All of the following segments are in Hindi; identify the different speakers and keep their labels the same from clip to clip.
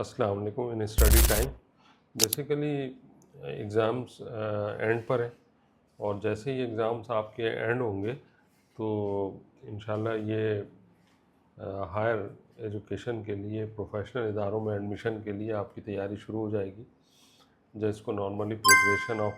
Speaker 1: अस्सलाम वालेकुम। इन study time basically exams end पर है और जैसे ही एग्ज़ाम्स आपके एंड होंगे तो इंशाल्लाह ये हायर एजुकेशन के लिए प्रोफेशनल इदारों में एडमिशन के लिए आपकी तैयारी शुरू हो जाएगी, जिसको normally preparation of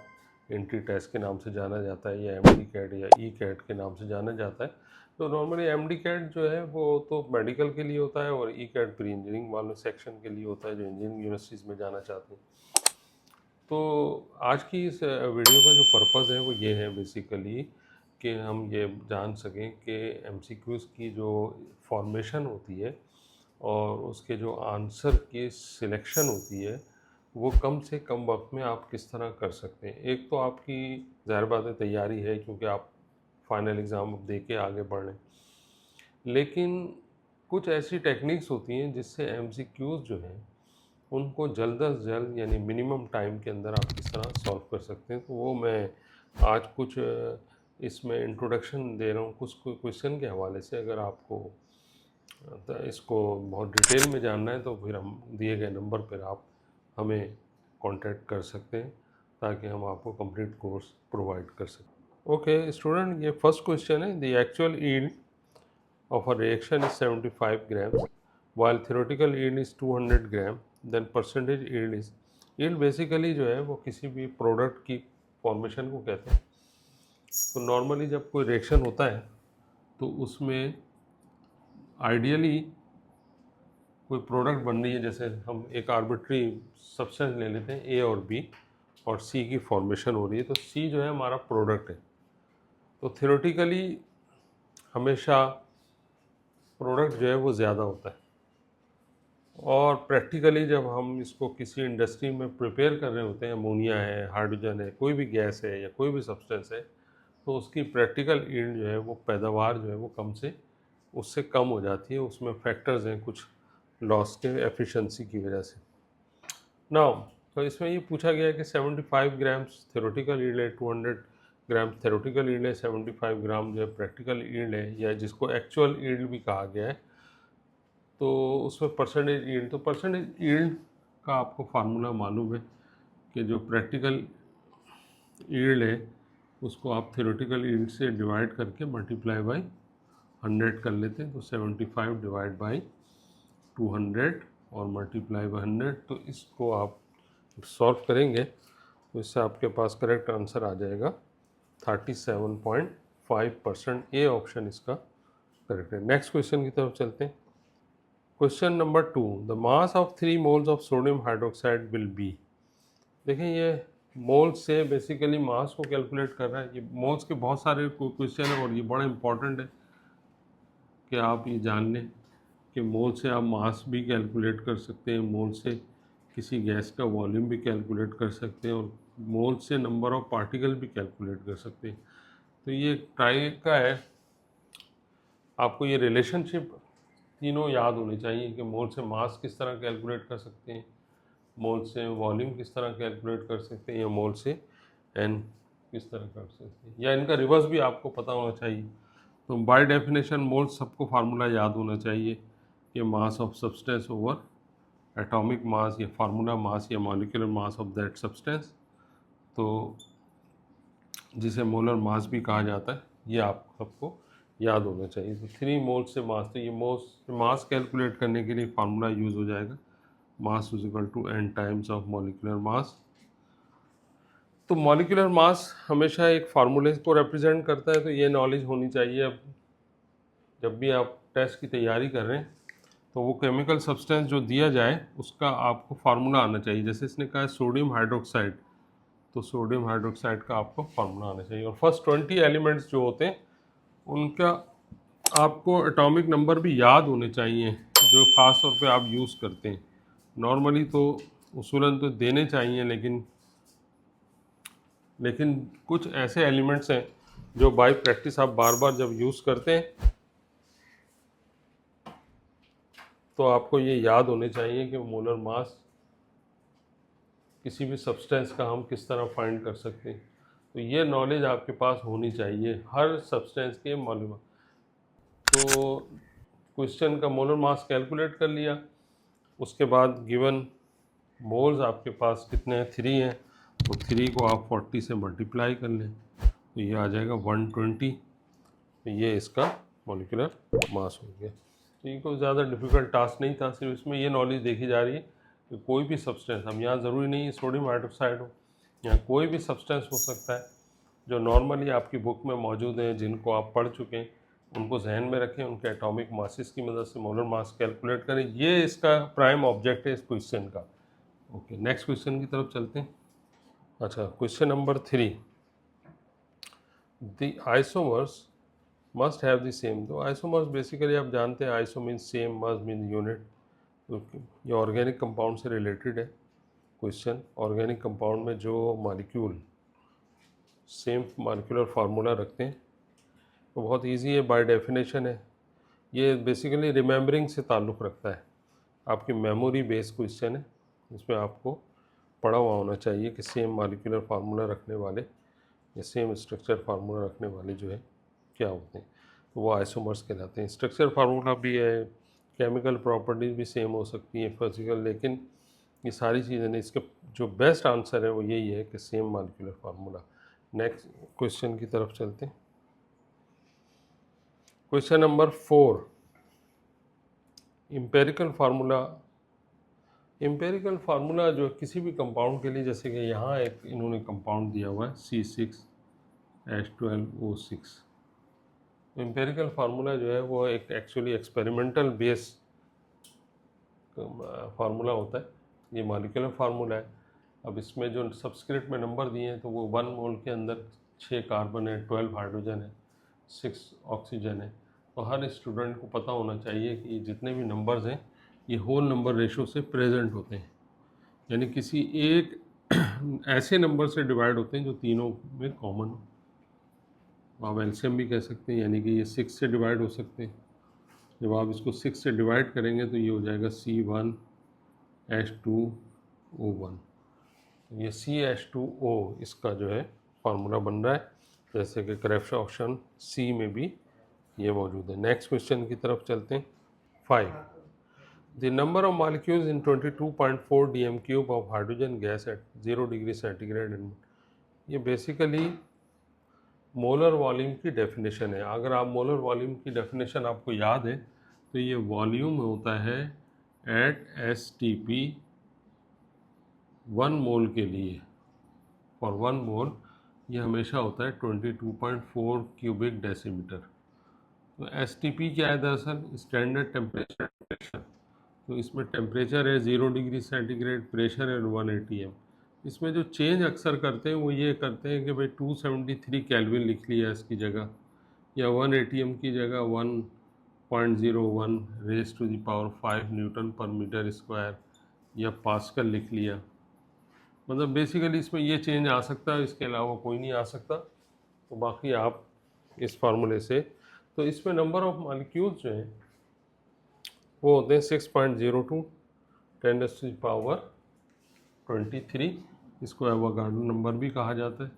Speaker 1: entry test के नाम से जाना जाता है, या एमडी कैट या ई कैट के नाम से जाना जाता है। तो नॉर्मली एमडी कैट जो है वो तो मेडिकल के लिए होता है और ई कैट प्री इंजीनियरिंग वाले सेक्शन के लिए होता है जो इंजीनियरिंग यूनिवर्सिटीज़ में जाना चाहते हैं। तो आज की इस वीडियो का जो पर्पज़ है वो ये है बेसिकली कि हम ये जान सकें कि एमसीक्यूज़ की जो फॉर्मेशन होती है और उसके जो आंसर की सिलेक्शन होती है वो कम से कम वक्त में आप किस तरह कर सकते हैं। एक तो आपकी ज़ाहिर बात है तैयारी है, क्योंकि आप फाइनल एग्ज़ाम दे के आगे बढ़ रहे हैं, लेकिन कुछ ऐसी टेक्निक्स होती हैं जिससे एमसीक्यूज़ जो हैं उनको जल्द अज जल्द यानी मिनिमम टाइम के अंदर आप किस तरह सॉल्व कर सकते हैं। तो वो मैं आज कुछ इसमें इंट्रोडक्शन दे रहा हूँ कुछ क्वेश्चन के हवाले से। अगर आपको तो इसको बहुत डिटेल में जानना है तो फिर हम दिए गए नंबर पर आप हमें कांटेक्ट कर सकते हैं ताकि हम आपको कंप्लीट कोर्स प्रोवाइड कर सकें। ओके स्टूडेंट, ये फर्स्ट क्वेश्चन है। The actual yield of a reaction is 75 grams while theoretical yield is 200 gram, then percentage yield is yield basically जो है वो किसी भी प्रोडक्ट की फॉर्मेशन को कहते हैं। तो नॉर्मली जब कोई रिएक्शन होता है तो उसमें आइडियली कोई प्रोडक्ट बन रही है, जैसे हम एक आर्बिट्री सब्सटेंस ले लेते हैं ए और बी और सी की फॉर्मेशन हो रही है, तो सी जो है हमारा प्रोडक्ट है। तो थियोरेटिकली हमेशा प्रोडक्ट जो है वो ज़्यादा होता है और प्रैक्टिकली जब हम इसको किसी इंडस्ट्री में प्रिपेयर कर रहे होते हैं, अमोनिया है, हाइड्रोजन है, कोई भी गैस है या कोई भी सब्सटेंस है, तो उसकी प्रैक्टिकल यील्ड जो है वो पैदावार जो है वो उससे कम हो जाती है। उसमें फैक्टर्स हैं कुछ लॉस के एफिशिएंसी की वजह से। नाउ तो इसमें ये पूछा गया है कि 75 ग्राम्स थ्योरेटिकल यील्ड है, 200 ग्राम थ्योरेटिकल यील्ड है, 75 ग्राम जो है प्रैक्टिकल यील्ड है, या जिसको एक्चुअल यील्ड भी कहा गया है। तो उसमें परसेंटेज यील्ड, तो परसेंटेज यील्ड का आपको फार्मूला मालूम है कि जो प्रैक्टिकल यील्ड है उसको आप थ्योरेटिकल यील्ड से डिवाइड करके मल्टीप्लाई बाय 100 कर लेते हैं। तो 75 डिवाइड बाय 200 और मल्टीप्लाई बाय 100, तो इसको आप सॉल्व करेंगे तो इससे आपके पास करेक्ट आंसर आ जाएगा 37.5%। ए ऑप्शन इसका करेक्ट है। नेक्स्ट क्वेश्चन की तरफ चलते हैं। Question number 2, the mass of 3 moles of sodium hydroxide will be. देखें ये मोल्स से बेसिकली मास को कैलकुलेट कर रहा है। ये मोल्स के बहुत सारे क्वेश्चन है और ये बड़ा इंपॉर्टेंट है कि आप ये जान लें कि मोल से आप मास भी कैलकुलेट कर सकते हैं, मोल से किसी गैस का वॉल्यूम भी कैलकुलेट कर सकते हैं और मोल से नंबर ऑफ पार्टिकल भी कैलकुलेट कर सकते हैं। तो ये ट्राई का है, आपको ये रिलेशनशिप तीनों याद होनी चाहिए कि मोल से मास किस तरह कैलकुलेट कर सकते हैं, मोल से वॉल्यूम किस तरह कैलकुलेट कर सकते हैं, या मोल से एन किस तरह कर सकते हैं, या इनका रिवर्स भी आपको पता होना चाहिए। तो बाय डेफिनेशन मोल सबको फार्मूला याद होना चाहिए कि mass of substance over atomic mass या फार्मूला मास या molecular mass of that substance, तो जिसे मोलर मास भी कहा जाता है, ये आप सबको याद होना चाहिए। तो 3 मोल से मास, तो ये मास कैलकुलेट करने के लिए फार्मूला यूज़ हो जाएगा, mass is equal to n times of molecular mass. तो मॉलिक्यूलर मास हमेशा एक फार्मूले को रिप्रेजेंट करता है, तो ये नॉलेज होनी चाहिए। अब जब भी आप टेस्ट की तैयारी कर रहे हैं तो वो केमिकल सब्सटेंस जो दिया जाए उसका आपको फार्मूला आना चाहिए। जैसे इसने कहा है सोडियम हाइड्रोक्साइड, तो सोडियम हाइड्रोक्साइड का आपको फार्मूला आना चाहिए। और फर्स्ट 20 एलिमेंट्स जो होते हैं उनका आपको एटॉमिक नंबर भी याद होने चाहिए, जो ख़ास तौर पे आप यूज़ करते हैं। नॉर्मली तो उसूलन तो देने चाहिए, लेकिन कुछ ऐसे एलिमेंट्स हैं जो बाय प्रैक्टिस आप बार बार जब यूज़ करते हैं तो आपको ये याद होने चाहिए कि मोलर मास किसी भी सब्सटेंस का हम किस तरह फाइंड कर सकते हैं। तो ये नॉलेज आपके पास होनी चाहिए हर सब्सटेंस के मालूम। तो क्वेश्चन का मोलर मास कैलकुलेट कर लिया, उसके बाद गिवन मोल्स आपके पास कितने हैं, 3 हैं, तो 3 को आप 40 से मल्टीप्लाई कर लें तो ये आ जाएगा 120। तो ये इसका मॉलिक्यूलर मास हो गया। तो ये कोई ज़्यादा डिफ़िकल्ट टास्क नहीं था, सिर्फ इसमें ये नॉलेज देखी जा रही है कि कोई भी सब्सटेंस, हम यहाँ ज़रूरी नहीं है सोडियम हाइड्रोक्साइड हो, यहाँ कोई भी सब्सटेंस हो सकता है जो नॉर्मली आपकी बुक में मौजूद हैं, जिनको आप पढ़ चुके हैं, उनको जहन में रखें, उनके एटॉमिक मासेस की मदद से मोलर मास कैलकुलेट करें। ये इसका प्राइम ऑब्जेक्ट है इस क्वेश्चन का। ओके, नेक्स्ट क्वेश्चन की तरफ चलते हैं। अच्छा, question number 3, the isomers must have the same. तो आइसोमर्स बेसिकली आप जानते हैं, iso mean same, must mean unit. तो ये ऑर्गेनिक कंपाउंड से रिलेटेड है क्वेश्चन। ऑर्गेनिक कंपाउंड में जो मॉलिक्यूल सेम मॉलिक्यूलर फार्मूला रखते हैं तो बहुत इजी है, बाय डेफिनेशन है। ये बेसिकली रिमेंबरिंग से ताल्लुक़ रखता है, आपकी मेमोरी बेस्ड क्वेश्चन है। इसमें आपको पढ़ा हुआ होना चाहिए कि सेम मॉलिक्यूलर फार्मूला रखने वाले या सेम स्ट्रक्चर फार्मूला रखने वाले जो है क्या होते हैं, तो वो आइसोमर्स कहलाते हैं। स्ट्रक्चर फार्मूला भी है, केमिकल प्रॉपर्टीज़ भी सेम हो सकती है, फिजिकल, लेकिन ये सारी चीज़ें नहीं। इसका जो बेस्ट आंसर है वो यही है कि same molecular formula. Next question की तरफ चलते हैं। Question number 4, empirical formula. Empirical formula जो किसी भी कंपाउंड के लिए, जैसे कि यहाँ एक इन्होंने कंपाउंड दिया हुआ है C6H12O6। एम्पिरिकल फार्मूला जो है वो एक एक्चुअली एक्सपेरिमेंटल बेस फार्मूला होता है। ये मॉलिक्यूलर फार्मूला है। अब इसमें जो सब्सक्रिप्ट में नंबर दिए हैं तो वो 1 मोल के अंदर 6 कार्बन है, 12 हाइड्रोजन है, 6 ऑक्सीजन है। तो हर स्टूडेंट को पता होना चाहिए कि जितने भी नंबर्स हैं ये होल नंबर रेशो से प्रेजेंट होते हैं, यानी किसी एक ऐसे नंबर से डिवाइड होते हैं जो तीनों में कॉमन हो। आप एलसीएम भी कह सकते हैं, यानी कि ये 6 से डिवाइड हो सकते हैं। जब आप इसको 6 से डिवाइड करेंगे तो ये हो जाएगा C1H2O1। ये CH2O इसका जो है फार्मूला बन रहा है, जैसे कि करेक्ट ऑप्शन सी में भी ये मौजूद है। नेक्स्ट क्वेश्चन की तरफ चलते हैं। 5, the number of molecules in 22.4 dm³ of hydrogen gas at 0 degree centigrade. ये बेसिकली मोलर वॉल्यूम की डेफिनेशन है। अगर आप मोलर वॉल्यूम की डेफिनेशन आपको याद है तो ये वॉल्यूम होता है एट STP 1 मोल के लिए, फॉर 1 मोल ये हमेशा होता है 22.4 क्यूबिक डेसीमीटर। तो STP क्या है दरअसल, स्टैंडर्ड टेम्परेचर प्रेशर। तो इसमें टेम्परेचर है 0 डिग्री सेंटीग्रेड, प्रेशर है 1 atm। इसमें जो चेंज अक्सर करते हैं वो ये करते हैं कि भाई 273 केल्विन लिख लिया इसकी जगह, या 1 atm की जगह 1.01 raise to the power 5 newton per metre square या पास्कल लिख लिया। मतलब बेसिकली इसमें ये चेंज आ सकता है, इसके अलावा कोई नहीं आ सकता। तो बाकी आप इस फार्मूले से, तो इसमें नंबर ऑफ मॉलिक्यूल्स जो हैं वो होते हैं 6.02 10⁻23। इसको एवोगाड्रो नंबर भी कहा जाता है।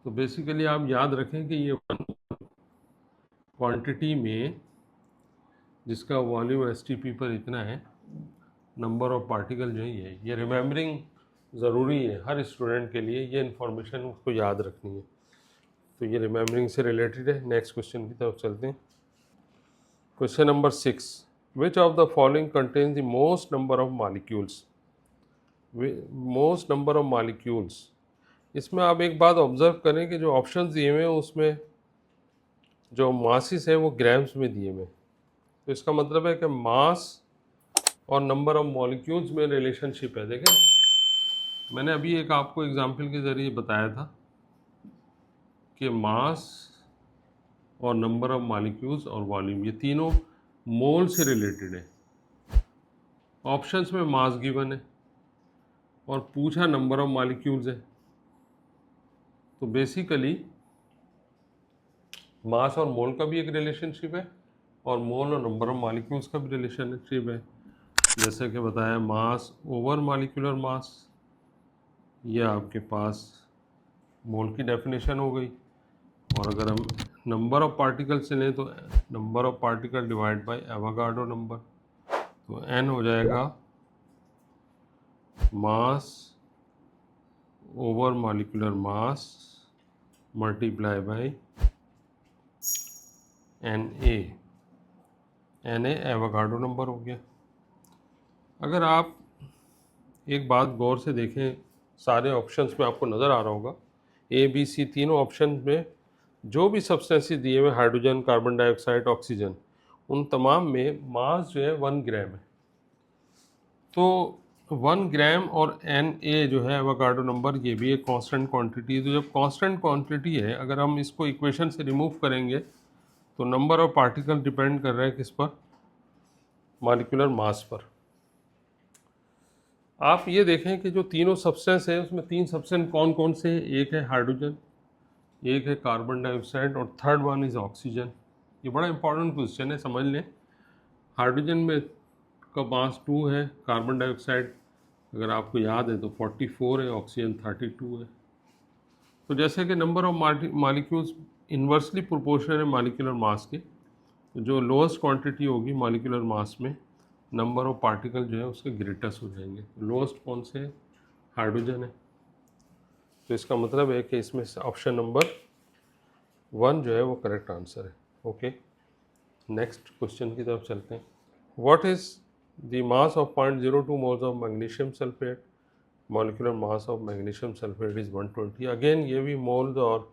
Speaker 1: तो बेसिकली आप याद रखें कि ये क्वांटिटी में जिसका वॉल्यूम STP पर इतना है, नंबर ऑफ पार्टिकल जो है ये रिमेम्बरिंग ज़रूरी है हर स्टूडेंट के लिए, ये इन्फॉर्मेशन उसको याद रखनी है। तो ये रिमेम्बरिंग से रिलेटेड है। नेक्स्ट क्वेश्चन की तरफ चलते हैं। Question number 6, which of the following contains the most number of molecules. Most number of molecules, इसमें आप एक बात ऑब्जर्व करें कि जो ऑप्शंस दिए हुए हैं उसमें जो मासेस है वो ग्राम्स में दिए हुए हैं। तो इसका मतलब है कि मास और नंबर ऑफ मॉलिक्यूल्स में रिलेशनशिप है। देखें, मैंने अभी एक आपको एग्जांपल के ज़रिए बताया था कि मास और नंबर ऑफ मॉलिक्यूल्स और वॉल्यूम ये तीनों मोल से रिलेटेड है। ऑप्शंस में मास गिवन है और पूछा नंबर ऑफ मॉलिक्यूल्स है। तो बेसिकली मास और मोल का भी एक रिलेशनशिप है और मोल और नंबर ऑफ मॉलिक्यूल्स का भी रिलेशनशिप है। जैसे कि बताया, मास ओवर मॉलिक्यूलर मास, ये आपके पास मोल की डेफिनेशन हो गई। और अगर हम नंबर ऑफ पार्टिकल से लें तो number of particle divide by Avogadro number. तो n हो जाएगा मास over molecular mass multiply by Na Avogadro number हो गया। अगर आप एक बात गौर से देखें, सारे ऑप्शंस में आपको नज़र आ रहा होगा ए बी सी तीनों ऑप्शन में जो भी सब्सटेंसेस दिए हुए हाइड्रोजन, कार्बन डाइऑक्साइड, ऑक्सीजन, उन तमाम में मास जो है 1 ग्राम है। तो 1 ग्राम और Na जो है एवोगाड्रो नंबर, ये भी एक कांस्टेंट क्वांटिटी है। तो जब कांस्टेंट क्वांटिटी है, अगर हम इसको इक्वेशन से रिमूव करेंगे तो नंबर ऑफ पार्टिकल डिपेंड कर रहा है किस पर? मॉलिक्यूलर मास पर। आप ये देखें कि जो तीनों सब्सटेंस है उसमें 3 सब्सटेंस कौन कौन से हैं? एक है हाइड्रोजन, एक है कार्बन डाइऑक्साइड और थर्ड वन इज़ ऑक्सीजन। ये बड़ा इंपॉर्टेंट क्वेश्चन है, समझ लें। हाइड्रोजन में का मास 2 है, कार्बन डाइऑक्साइड अगर आपको याद है तो 44 है, ऑक्सीजन 32 है। तो जैसे कि number of molecules inversely proportional है मॉलिक्यूलर मास के, तो जो लोएस्ट क्वांटिटी होगी मॉलिक्यूलर मास में, नंबर ऑफ पार्टिकल जो है उसके ग्रेटेस्ट हो जाएंगे। लोएस्ट कौन से? हाइड्रोजन है। तो इसका मतलब है कि इसमें ऑप्शन नंबर 1 जो है वो करेक्ट आंसर है। ओके, नेक्स्ट क्वेश्चन की तरफ चलते हैं। What is the mass of 0.02 moles of magnesium sulphate? Molecular mass of magnesium sulphate is 120। Again ये भी मोल्स और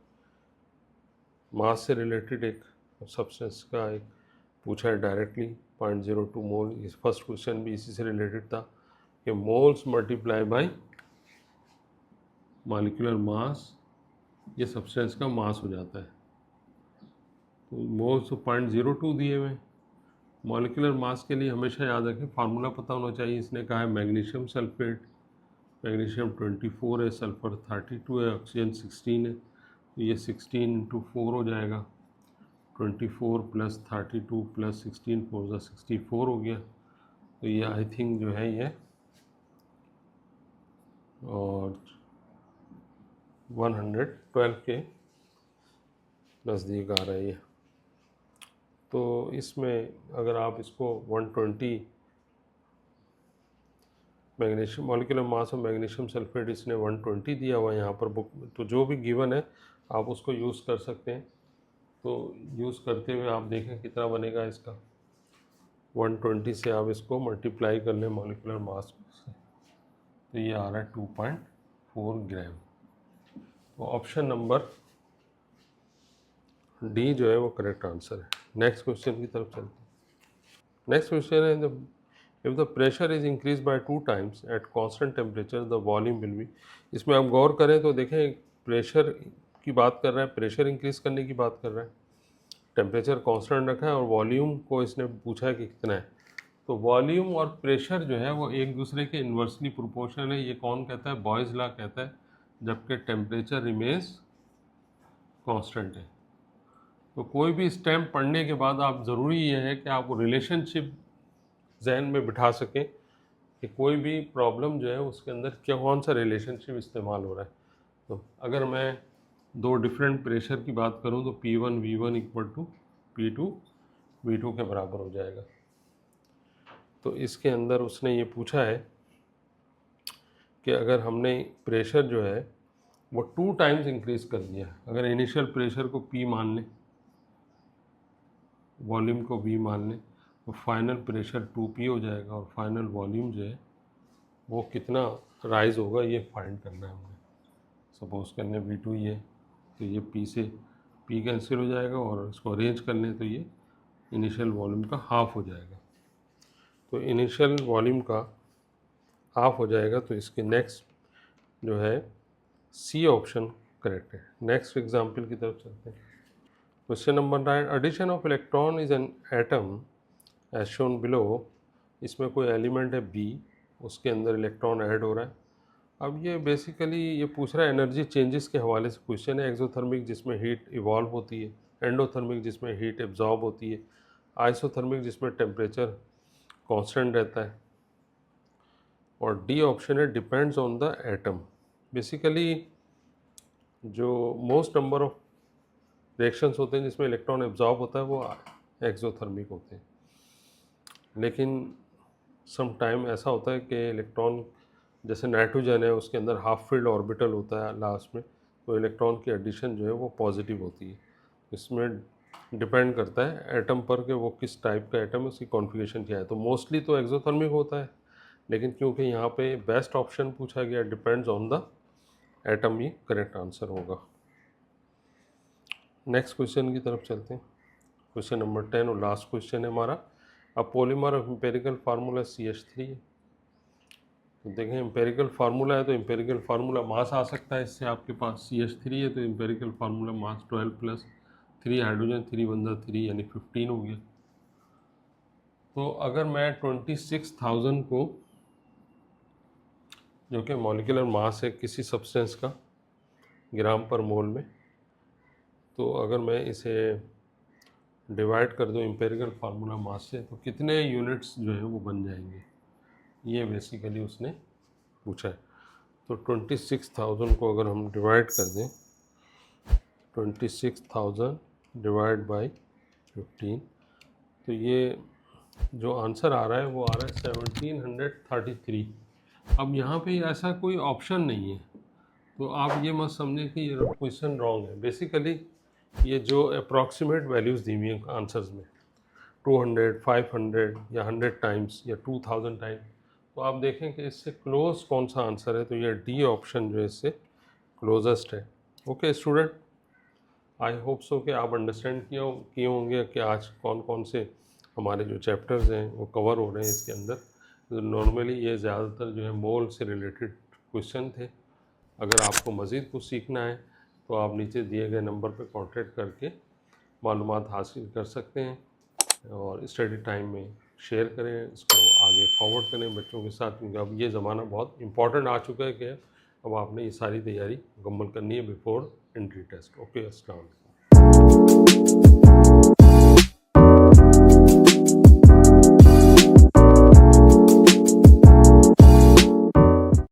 Speaker 1: मास से रिलेटेड एक सब्सटेंस का एक पूछा है डायरेक्टली। 0.02 मोल, इस फर्स्ट क्वेश्चन भी इसी से रिलेटेड था कि moles multiply by molecular mass, ये सब्सटेंस का मास हो जाता है। तो मोल्स तो 0.02 दिए हुए। मॉलिक्यूलर मास के लिए हमेशा याद रखें, फार्मूला पता होना चाहिए। इसने कहा है मैग्नीशियम सल्फेट, मैग्नीशियम 24 है, सल्फर 32 है, ऑक्सीजन 16 है। तो ये 16 × 4 हो जाएगा, 24 + 32 + 16 4 ज़ा 64 हो गया। तो ये आई थिंक जो है ये और 112 के नज़दीक आ रही है। तो इसमें अगर आप इसको 120 magnesium molecular mass of magnesium sulphate इसने 120 दिया हुआ है यहाँ पर बुक में, तो जो भी गिवन है आप उसको यूज़ कर सकते हैं। तो यूज़ करते हुए आप देखें कितना बनेगा इसका। 120 से आप इसको मल्टीप्लाई कर लें मॉलिक्यूलर मास से, तो ये आ रहा है 2.4 ग्राम। तो ऑप्शन नंबर डी जो है वो करेक्ट आंसर है। नेक्स्ट क्वेश्चन की तरफ चलते हैं। नेक्स्ट क्वेश्चन है, if the pressure is increase by 2 times at constant temperature the volume will be. इसमें आप गौर करें तो देखें प्रेशर की बात कर रहा है, प्रेशर इंक्रीज करने की बात कर रहा है, टेम्परेचर कांस्टेंट रखा है और वॉल्यूम को इसने पूछा है कि कितना है। तो वॉल्यूम और प्रेशर जो है वो एक दूसरे के इन्वर्सली प्रोपोर्शनल है। ये कौन कहता है? बॉयज़ लॉ कहता है, जबकि टेम्परेचर रिमेन्स कांस्टेंट है। तो कोई भी स्टेप पढ़ने के बाद आप ज़रूरी ये है कि आप रिलेशनशिप जहन में बिठा सकें कि कोई भी प्रॉब्लम जो है उसके अंदर क्या कौन सा रिलेशनशिप इस्तेमाल हो रहा है। तो अगर मैं 2 डिफरेंट प्रेशर की बात करूं तो P1 V1 = P2 V2 के बराबर हो जाएगा। तो इसके अंदर उसने ये पूछा है कि अगर हमने प्रेशर जो है वो 2 टाइम्स इंक्रीज़ कर दिया, अगर इनिशियल प्रेशर को P मान लें, वॉल्यूम को V मान लें, तो फाइनल प्रेशर 2P हो जाएगा और फाइनल वॉल्यूम जो है वो कितना राइज होगा ये फाइंड करना है हमने। सपोज कर लें V2 ये, तो ये P से P कैंसिल हो जाएगा और इसको अरेंज कर लें तो ये इनिशियल वॉल्यूम का हाफ हो जाएगा। तो इनिशियल वॉल्यूम का हाफ हो जाएगा, तो इसके नेक्स्ट जो है सी ऑप्शन करेक्ट है। नेक्स्ट एग्जाम्पल की तरफ चलते हैं। Question number 9, addition of electron is an atom as shown below. इसमें कोई एलिमेंट है B, उसके अंदर इलेक्ट्रॉन ऐड हो रहा है। अब ये बेसिकली ये पूछ रहा है एनर्जी चेंजेस के हवाले से क्वेश्चन है। एक्सोथर्मिक जिसमें हीट इवॉल्व होती है, एंडोथर्मिक जिसमें हीट एब्जॉर्ब होती है, आइसोथर्मिक जिसमें टेम्परेचर कांस्टेंट रहता है, और डी ऑप्शन है depends on the atom. Basically जो मोस्ट नंबर ऑफ रिएक्शंस होते हैं जिसमें इलेक्ट्रॉन एब्जॉर्ब होता है वो एक्सोथर्मिक होते हैं, लेकिन सम टाइम ऐसा होता है कि इलेक्ट्रॉन, जैसे नाइट्रोजन है उसके अंदर हाफ फील्ड ऑर्बिटल होता है लास्ट में, तो इलेक्ट्रॉन की एडिशन जो है वो पॉजिटिव होती है। इसमें डिपेंड करता है एटम पर कि वो किस टाइप का एटम है, उसकी कॉन्फ़िगरेशन क्या है। तो मोस्टली तो एक्सोथर्मिक होता है, लेकिन क्योंकि यहाँ पे बेस्ट ऑप्शन पूछा गया, depends on the atom, he correct answer होगा। नेक्स्ट क्वेश्चन की तरफ चलते हैं। क्वेश्चन नंबर 10 और लास्ट क्वेश्चन है हमारा। A polymer of empirical formula CH3 है। तो देखें एम्पेरिकल फार्मूला है तो एम्पेरिकल फार्मूला मास आ सकता है इससे, आपके पास CH3 है तो empirical formula mass 12 plus 3 hydrogen 3 बंदा 3 यानी 15 हो गया। तो अगर मैं 26,000 को, जो कि मॉलिक्यूलर मास है किसी सब्सटेंस का ग्राम पर मोल में, तो अगर मैं इसे डिवाइड कर दूं एम्पेरिकल फार्मूला मास से, तो कितने यूनिट्स जो है वो बन जाएंगे, ये बेसिकली उसने पूछा है। तो 26,000 को अगर हम डिवाइड कर दें, 26,000 डिवाइड बाई 15, तो ये जो आंसर आ रहा है वो आ रहा है 1733। अब यहाँ पे ऐसा कोई ऑप्शन नहीं है, तो आप ये मत समझें कि ये क्वेश्चन रॉन्ग है। बेसिकली ये जो अप्रॉक्सीमेट वैल्यूज़ दी हुई हैं आंसर्स में, 200, 500 या 100 टाइम्स या 2000 टाइम्स, तो आप देखें कि इससे क्लोज कौन सा आंसर है, तो ये डी ऑप्शन जो है इससे क्लोजेस्ट है। Okay student, I hope so कि आप अंडरस्टैंड किए होंगे कि आज कौन कौन से हमारे जो चैप्टर्स हैं वो कवर हो रहे हैं इसके अंदर। तो नॉर्मली ये ज़्यादातर जो है मोल से रिलेटेड क्वेश्चन थे। अगर आपको मज़ीद कुछ सीखना है तो आप नीचे दिए गए नंबर पर कांटेक्ट करके मालूमात हासिल कर सकते हैं, और स्टडी टाइम में शेयर करें, इसको आगे फॉरवर्ड करें बच्चों के साथ, क्योंकि अब ये ज़माना बहुत इम्पॉर्टेंट आ चुका है कि अब आपने ये सारी तैयारी मुकम्मल करनी है बिफोर एंट्री टेस्ट। ओके, अस्सलाम वालेकुम।